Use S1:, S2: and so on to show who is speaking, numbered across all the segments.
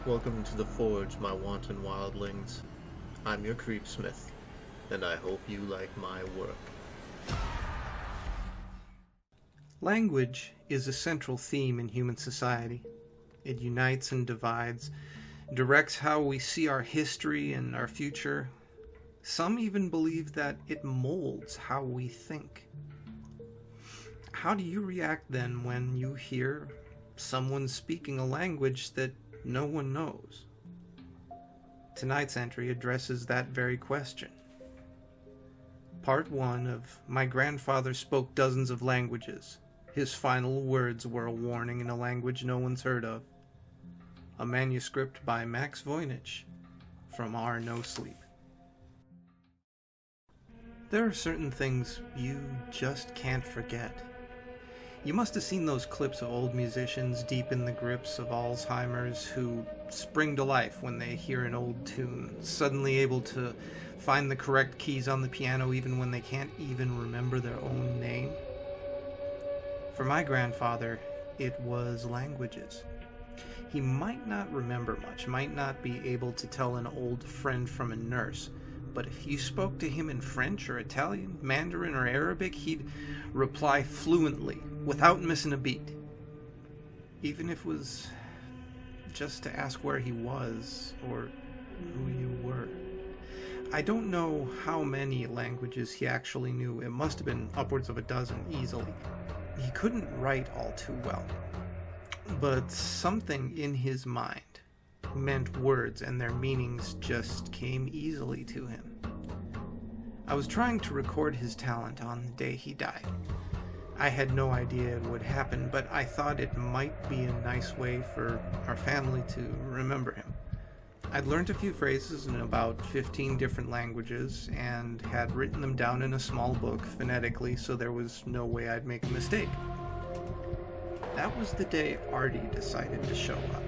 S1: Welcome to the Forge, my wanton wildlings. I'm your creepsmith, and I hope you like my work.
S2: Language is a central theme in human society. It unites and divides, directs how we see our history and our future. Some even believe that it molds how we think. How do you react then when you hear someone speaking a language that no one knows? Tonight's entry addresses that very question. Part 1 of My Grandfather Spoke Dozens of Languages. His final words were a warning in a language no one's heard of. A manuscript by Voynich from our No Sleep. There are certain things you just can't forget. You must have seen those clips of old musicians deep in the grips of Alzheimer's who spring to life when they hear an old tune, suddenly able to find the correct keys on the piano even when they can't even remember their own name. For my grandfather, it was languages. He might not remember much, might not be able to tell an old friend from a nurse, but if you spoke to him in French or Italian, Mandarin or Arabic, he'd reply fluently, without missing a beat. Even if it was just to ask where he was, or who you were. I don't know how many languages he actually knew. It must have been upwards of a dozen, easily. He couldn't write all too well, but something in his mind meant words, and their meanings just came easily to him. I was trying to record his talent on the day he died. I had no idea it would happen, but I thought it might be a nice way for our family to remember him. I'd learned a few phrases in about 15 different languages and had written them down in a small book phonetically, so there was no way I'd make a mistake. That was the day Artie decided to show up.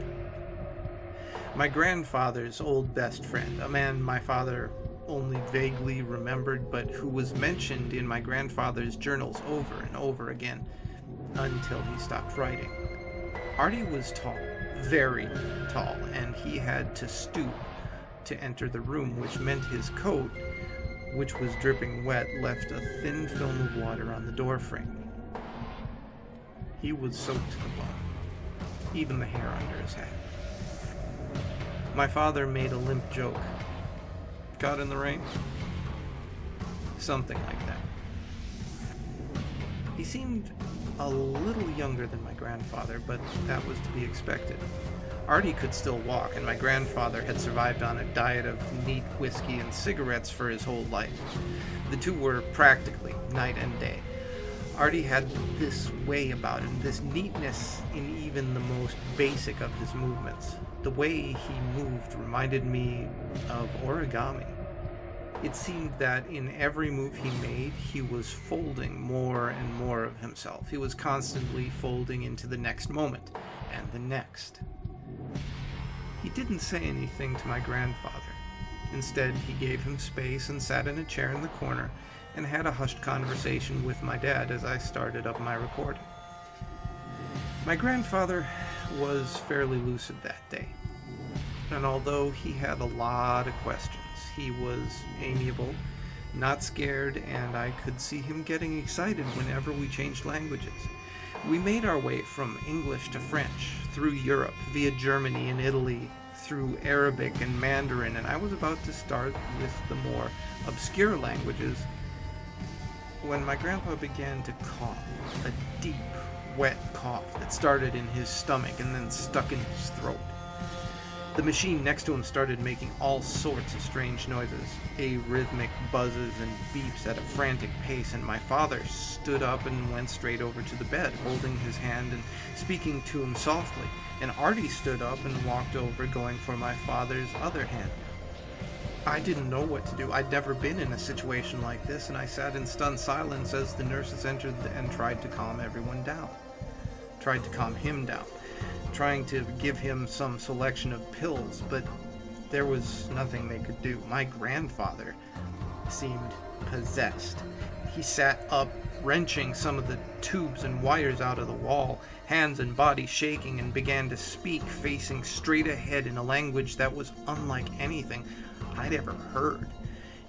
S2: My grandfather's old best friend, a man my father only vaguely remembered, but who was mentioned in my grandfather's journals over and over again until he stopped writing. Artie was tall, very tall, and he had to stoop to enter the room, which meant his coat, which was dripping wet, left a thin film of water on the doorframe. He was soaked to the bone, even the hair under his hat. My father made a limp joke. Caught in the rain? Something like that. He seemed a little younger than my grandfather, but that was to be expected. Artie could still walk, and my grandfather had survived on a diet of neat whiskey and cigarettes for his whole life. The two were practically night and day. Artie had this way about him, this neatness in even the most basic of his movements. The way he moved reminded me of origami. It seemed that in every move he made, he was folding more and more of himself. He was constantly folding into the next moment, and the next. He didn't say anything to my grandfather. Instead, he gave him space and sat in a chair in the corner and had a hushed conversation with my dad as I started up my recording. My grandfather was fairly lucid that day, and although he had a lot of questions, he was amiable, not scared, and I could see him getting excited whenever we changed languages. We made our way from English to French, through Europe, via Germany and Italy, through Arabic and Mandarin, and I was about to start with the more obscure languages when my grandpa began to cough, a deep, wet cough that started in his stomach and then stuck in his throat. The machine next to him started making all sorts of strange noises, arrhythmic buzzes and beeps at a frantic pace, and my father stood up and went straight over to the bed, holding his hand and speaking to him softly, and Artie stood up and walked over, going for my father's other hand. I didn't know what to do. I'd never been in a situation like this, and I sat in stunned silence as the nurses entered and tried to calm everyone down. Tried to calm him down. Trying to give him some selection of pills, but there was nothing they could do. My grandfather seemed possessed. He sat up, wrenching some of the tubes and wires out of the wall, hands and body shaking, and began to speak, facing straight ahead in a language that was unlike anything I'd ever heard.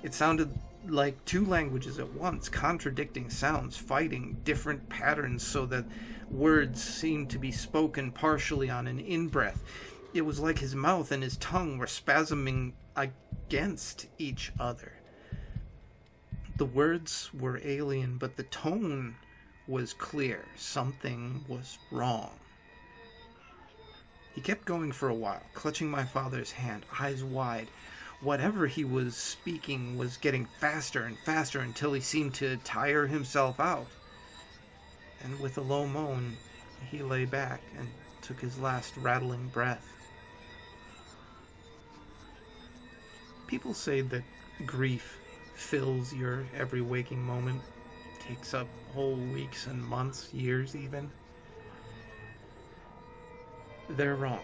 S2: It sounded like two languages at once, contradicting sounds, fighting different patterns so that words seemed to be spoken partially on an in-breath. It was like his mouth and his tongue were spasming against each other. The words were alien, but the tone was clear. Something was wrong. He kept going for a while, clutching my father's hand, eyes wide. Whatever he was speaking was getting faster and faster until he seemed to tire himself out. And with a low moan, he lay back and took his last rattling breath. People say that grief fills your every waking moment, takes up whole weeks and months, years even. They're wrong.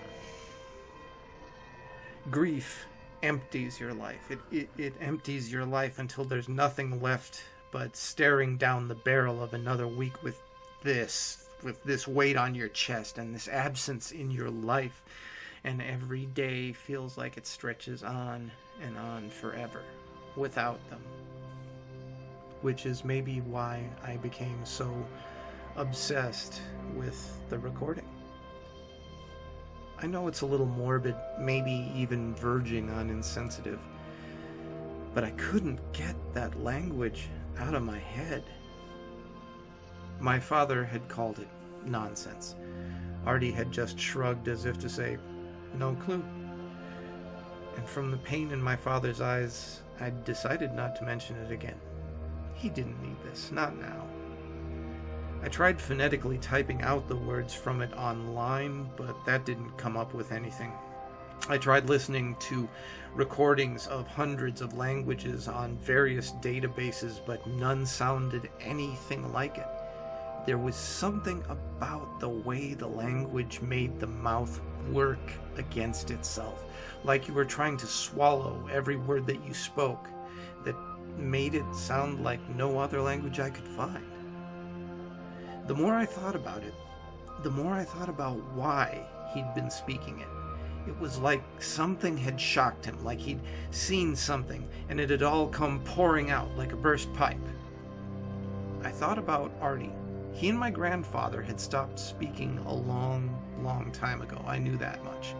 S2: Grief empties your life. It empties your life until there's nothing left but staring down the barrel of another week with this weight on your chest and this absence in your life, and every day feels like it stretches on and on forever without them. Which is maybe why I became so obsessed with the recording. I know it's a little morbid, maybe even verging on insensitive, but I couldn't get that language out of my head. My father had called it nonsense. Artie had just shrugged as if to say, no clue. And from the pain in my father's eyes, I'd decided not to mention it again. He didn't need this, not now. I tried phonetically typing out the words from it online, but that didn't come up with anything. I tried listening to recordings of hundreds of languages on various databases, but none sounded anything like it. There was something about the way the language made the mouth work against itself, like you were trying to swallow every word that you spoke, that made it sound like no other language I could find. The more I thought about it, the more I thought about why he'd been speaking it. It was like something had shocked him, like he'd seen something, and it had all come pouring out like a burst pipe. I thought about Artie. He and my grandfather had stopped speaking a long, long time ago. I knew that much.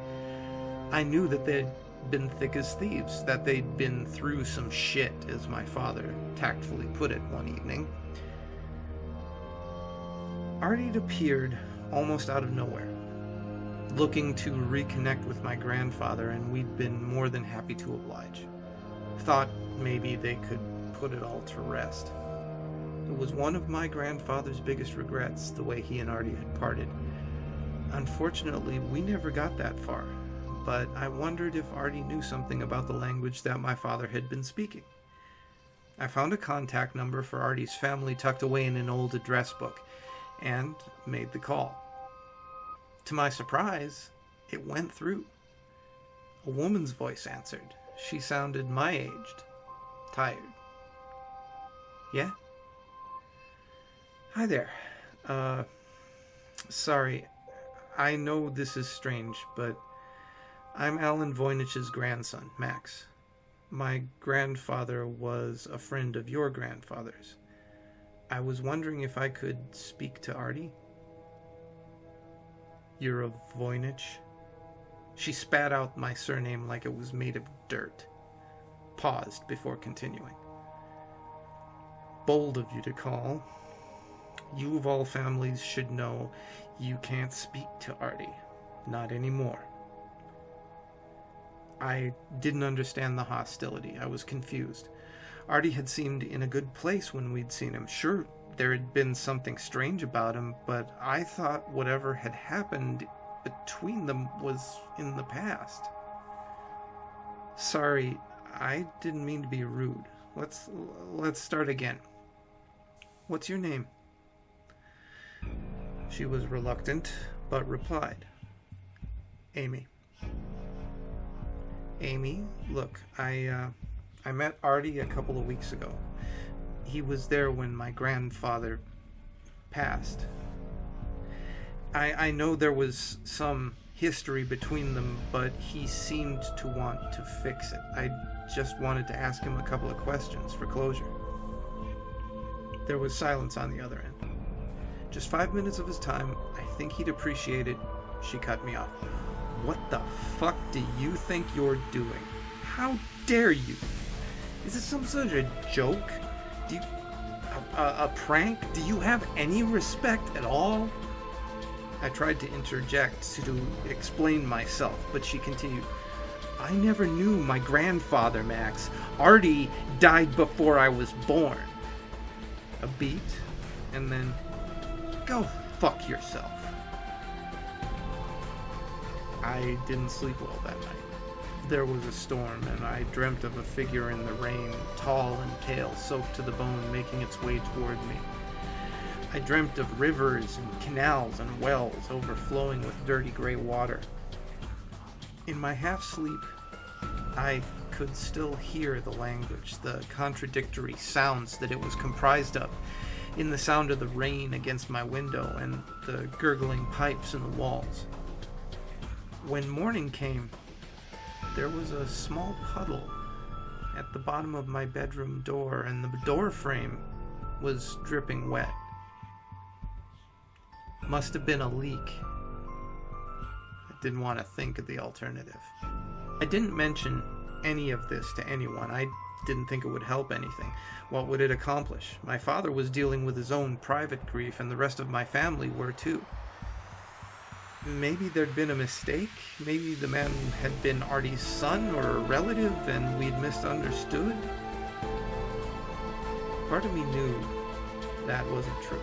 S2: I knew that they'd been thick as thieves, that they'd been through some shit, as my father tactfully put it one evening. Artie appeared almost out of nowhere, looking to reconnect with my grandfather, and we'd been more than happy to oblige. Thought maybe they could put it all to rest. It was one of my grandfather's biggest regrets, the way he and Artie had parted. Unfortunately, we never got that far, but I wondered if Artie knew something about the language that my father had been speaking. I found a contact number for Artie's family tucked away in an old address book, and made the call. To my surprise, it went through. A woman's voice answered. She sounded my aged, tired. Yeah? Hi there. Sorry, I know this is strange, but I'm Alan Voynich's grandson, Max. My grandfather was a friend of your grandfather's. I was wondering if I could speak to Artie. You're a Voynich? She spat out my surname like it was made of dirt. Paused before continuing. Bold of you to call. You of all families should know you can't speak to Artie. Not anymore. I didn't understand the hostility. I was confused. Artie had seemed in a good place when we'd seen him. Sure, there had been something strange about him, but I thought whatever had happened between them was in the past. Sorry, I didn't mean to be rude. Let's start again. What's your name? She was reluctant, but replied. Amy. Amy, look, I met Artie a couple of weeks ago. He was there when my grandfather passed. I know there was some history between them, but he seemed to want to fix it. I just wanted to ask him a couple of questions for closure. There was silence on the other end. Just 5 minutes of his time. I think he'd appreciate it. She cut me off. What the fuck do you think you're doing? How dare you? Is it some sort of joke? Do you... a prank? Do you have any respect at all? I tried to interject to explain myself, but she continued. I never knew my grandfather, Max. Artie died before I was born. A beat, and then, go fuck yourself. I didn't sleep well that night. There was a storm, and I dreamt of a figure in the rain, tall and pale, soaked to the bone, making its way toward me. I dreamt of rivers and canals and wells overflowing with dirty gray water. In my half-sleep, I could still hear the language, the contradictory sounds that it was comprised of, in the sound of the rain against my window and the gurgling pipes in the walls. When morning came, there was a small puddle at the bottom of my bedroom door, and the door frame was dripping wet. Must have been a leak. I didn't want to think of the alternative. I didn't mention any of this to anyone. I didn't think it would help anything. What would it accomplish? My father was dealing with his own private grief, and the rest of my family were too. Maybe there'd been a mistake. Maybe the man had been Artie's son or a relative, and we'd misunderstood. Part of me knew that wasn't true.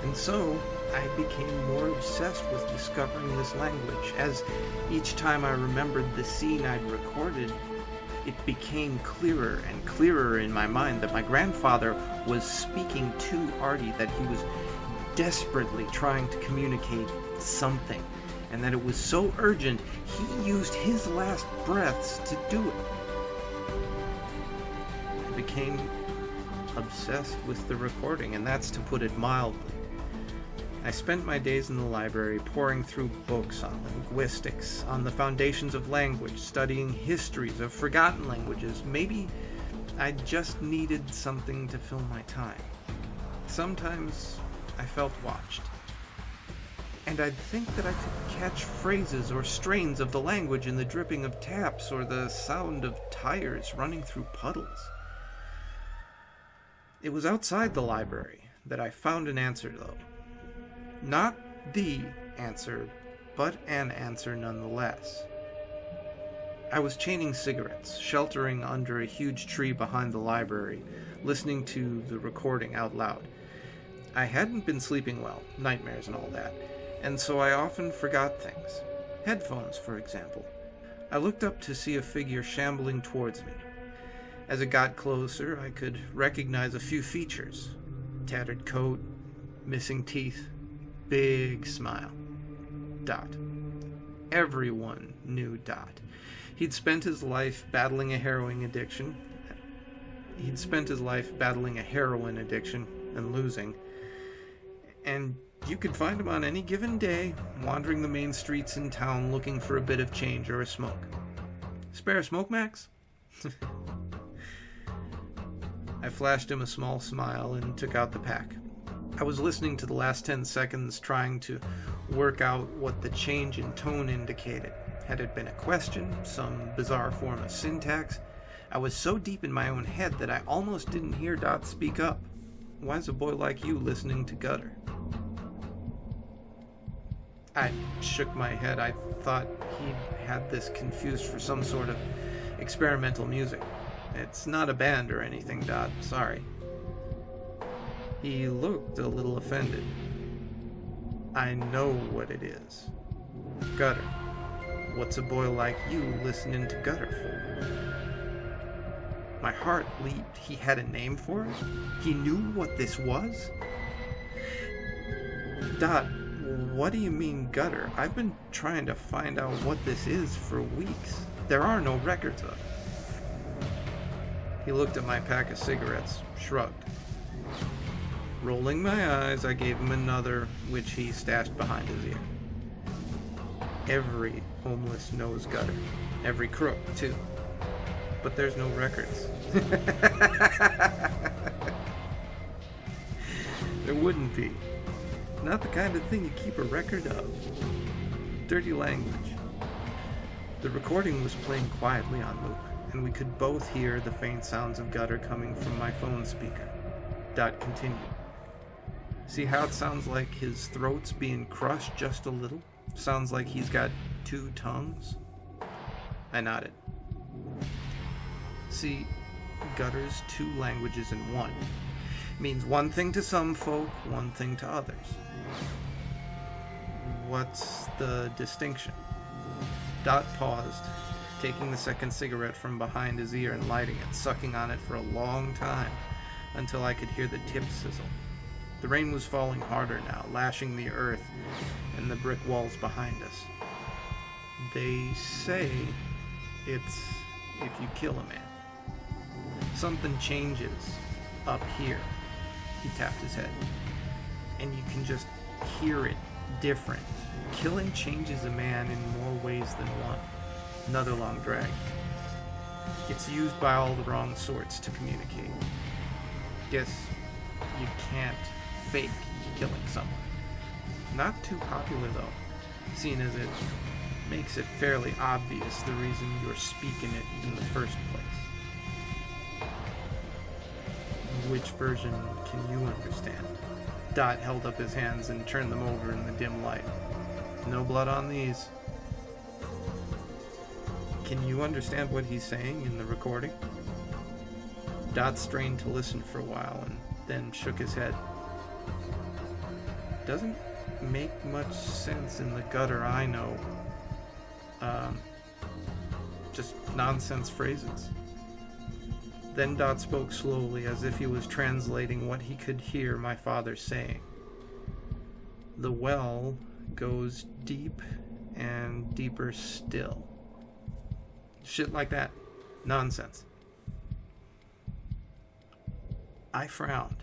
S2: And so I became more obsessed with discovering this language. As each time I remembered the scene I'd recorded, it became clearer and clearer in my mind that my grandfather was speaking to Artie, that he was desperately trying to communicate something, and that it was so urgent he used his last breaths to do it. I became obsessed with the recording, and that's to put it mildly. I spent my days in the library poring through books on linguistics, on the foundations of language, studying histories of forgotten languages. Maybe I just needed something to fill my time. Sometimes I felt watched. And I'd think that I could catch phrases or strains of the language in the dripping of taps or the sound of tires running through puddles. It was outside the library that I found an answer, though. Not the answer, but an answer nonetheless. I was chaining cigarettes, sheltering under a huge tree behind the library, listening to the recording out loud. I hadn't been sleeping well, nightmares and all that, and so I often forgot things. Headphones, for example. I looked up to see a figure shambling towards me. As it got closer, I could recognize a few features. Tattered coat, missing teeth, big smile. Dot. Everyone knew Dot. He'd spent his life battling a heroin addiction. And losing. And you could find him on any given day, wandering the main streets in town looking for a bit of change or a smoke. Spare a smoke, Max? I flashed him a small smile and took out the pack. I was listening to the last 10 seconds, trying to work out what the change in tone indicated. Had it been a question, some bizarre form of syntax? I was so deep in my own head that I almost didn't hear Dot speak up. Why's a boy like you listening to gutter? I shook my head. I thought he had this confused for some sort of experimental music. It's not a band or anything, Dot. Sorry. He looked a little offended. I know what it is. Gutter. What's a boy like you listening to gutter for? My heart leaped. He had a name for it? He knew what this was? Dot, what do you mean gutter? I've been trying to find out what this is for weeks. There are no records of it. He looked at my pack of cigarettes, shrugged. Rolling my eyes, I gave him another, which he stashed behind his ear. Every homeless knows gutter. Every crook, too. But there's no records. There wouldn't be. Not the kind of thing you keep a record of. Dirty language. The recording was playing quietly on loop, and we could both hear the faint sounds of gutter coming from my phone speaker. Dot continued. See how it sounds like his throat's being crushed just a little? Sounds like he's got two tongues? I nodded. See, gutter's two languages in one. Means one thing to some folk, one thing to others. What's the distinction? Dot paused, taking the second cigarette from behind his ear and lighting it, sucking on it for a long time, until I could hear the tip sizzle. The rain was falling harder now, lashing the earth and the brick walls behind us. They say it's if you kill a man. Something changes up here. He tapped his head. And you can just hear it different. Killing changes a man in more ways than one. Another long drag. It's used by all the wrong sorts to communicate. Guess you can't fake killing someone. Not too popular though, seeing as it makes it fairly obvious the reason you're speaking it in the first place. Which version can you understand? Dot held up his hands and turned them over in the dim light. No blood on these. Can you understand what he's saying in the recording? Dot strained to listen for a while and then shook his head. Doesn't make much sense in the gutter I know. Just nonsense phrases. Then Dot spoke slowly, as if he was translating what he could hear my father saying. The well goes deep and deeper still. Shit like that. Nonsense. I frowned.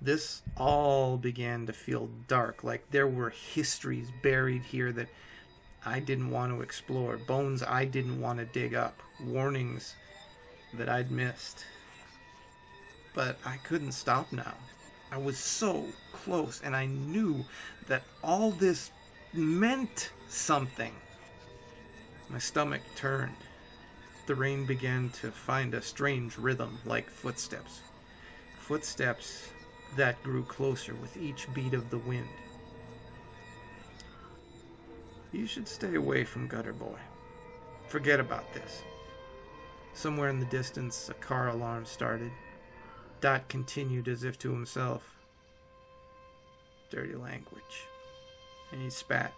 S2: This all began to feel dark, like there were histories buried here that I didn't want to explore, bones I didn't want to dig up, warnings that I'd missed. But I couldn't stop now. I was so close, and I knew that all this meant something. My stomach turned. The rain began to find a strange rhythm, like footsteps. Footsteps that grew closer with each beat of the wind. You should stay away from Gutter Boy. Forget about this. Somewhere in the distance, a car alarm started. Dot continued as if to himself. Dirty language. And he spat.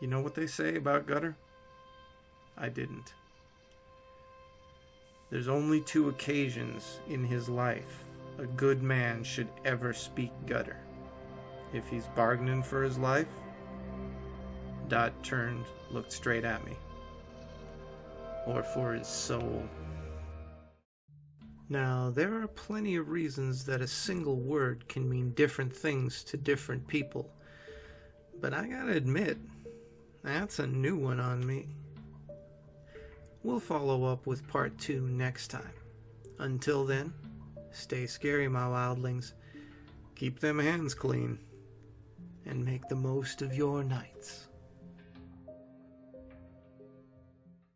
S2: You know what they say about Gutter? I didn't. There's only 2 occasions in his life a good man should ever speak gutter. If he's bargaining for his life, Dot turned, looked straight at me. Or for his soul. Now, there are plenty of reasons that a single word can mean different things to different people. But I gotta admit, that's a new one on me. We'll follow up with part 2 next time. Until then, stay scary, my wildlings. Keep them hands clean. And make the most of your nights.